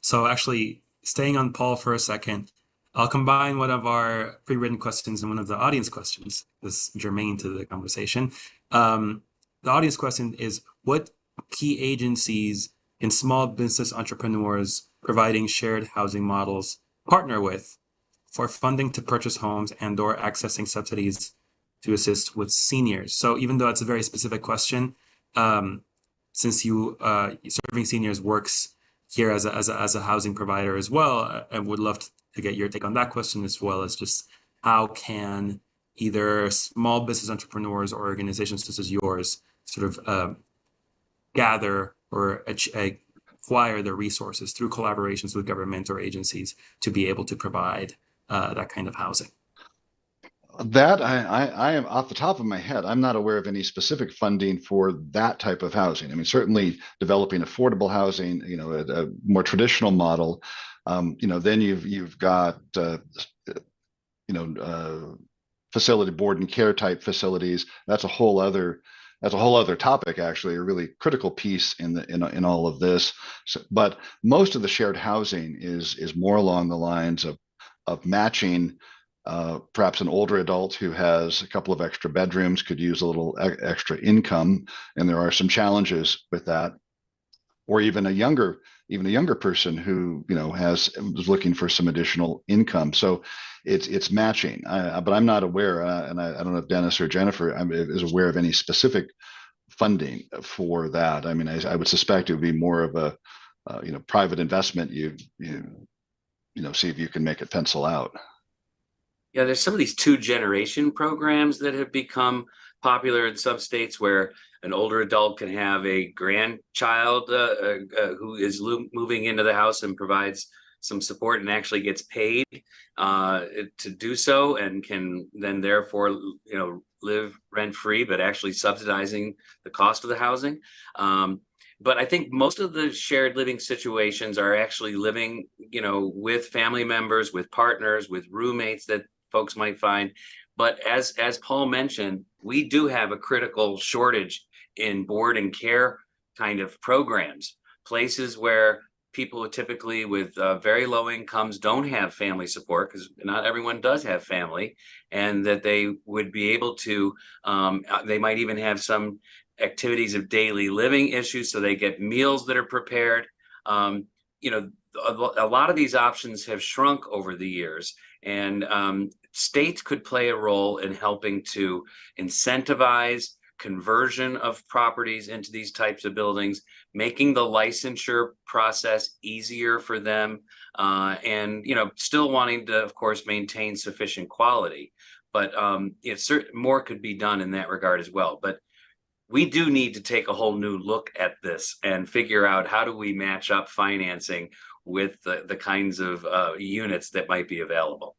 So actually, staying on Paul for a second, I'll combine one of our pre-written questions and one of the audience questions, this germane to the conversation. The audience question is, what key agencies and small business entrepreneurs providing shared housing models partner with for funding to purchase homes and or accessing subsidies to assist with seniors? So even though it's a very specific question, since you serving seniors works here as a housing provider as well, I would love to get your take on that question, as well as just how can either small business entrepreneurs or organizations such as yours sort of gather or acquire the resources through collaborations with government or agencies to be able to provide that kind of housing? That I am off the top of my head, I'm not aware of any specific funding for that type of housing. I mean, certainly developing affordable housing, a more traditional model. Then you've got facility board and care type facilities. That's a whole other topic, actually, a really critical piece in all of this. So, but most of the shared housing is more along the lines of matching. Perhaps an older adult who has a couple of extra bedrooms could use a little extra income, and there are some challenges with that. Or even a younger person who is looking for some additional income. So it's matching. But I'm not aware, and I don't know if Dennis or Jennifer is aware of any specific funding for that. I mean, I would suspect it would be more of a private investment. You see if you can make it pencil out. Yeah, there's some of these 2-generation programs that have become popular in some states where an older adult can have a grandchild who is moving into the house and provides some support and actually gets paid to do so, and can then therefore live rent-free, but actually subsidizing the cost of the housing. But I think most of the shared living situations are actually living, with family members, with partners, with roommates that folks might find. But as Paul mentioned, we do have a critical shortage in board and care kind of programs, places where people typically with very low incomes don't have family support, because not everyone does have family, and that they would be able to, they might even have some activities of daily living issues, so they get meals that are prepared. A lot of these options have shrunk over the years, and states could play a role in helping to incentivize conversion of properties into these types of buildings, making the licensure process easier for them, and still wanting to, of course, maintain sufficient quality. But more could be done in that regard as well. But we do need to take a whole new look at this and figure out, how do we match up financing with the kinds of units that might be available.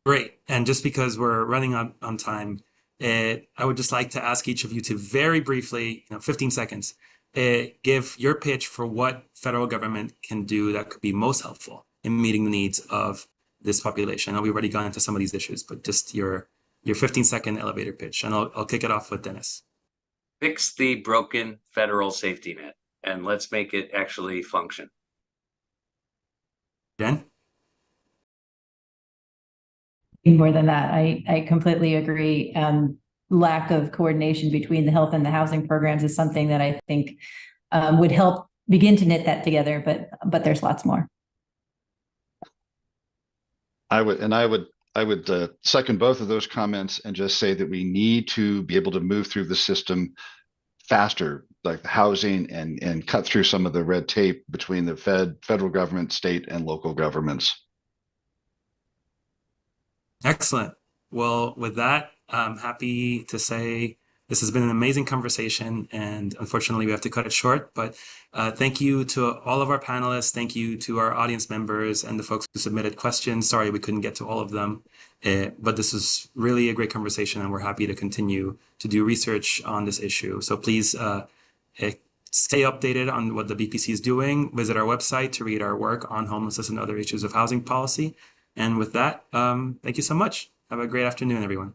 Great. And just because we're running on time, I would just like to ask each of you to very briefly, 15 seconds, give your pitch for what federal government can do that could be most helpful in meeting the needs of this population. I know we've already gone into some of these issues, but just your 15-second elevator pitch. And I'll kick it off with Dennis. Fix the broken federal safety net and let's make it actually function. Jen? More than that, I completely agree. Lack of coordination between the health and the housing programs is something that I think would help begin to knit that together, but there's lots more. I would second both of those comments and just say that we need to be able to move through the system faster, like the housing, and cut through some of the red tape between the federal government, state, and local governments. Excellent. Well, with that, I'm happy to say this has been an amazing conversation, and unfortunately we have to cut it short, but thank you to all of our panelists. Thank you to our audience members and the folks who submitted questions. Sorry we couldn't get to all of them, but this is really a great conversation, and we're happy to continue to do research on this issue. So please stay updated on what the BPC is doing. Visit our website to read our work on homelessness and other issues of housing policy. And with that, thank you so much. Have a great afternoon, everyone.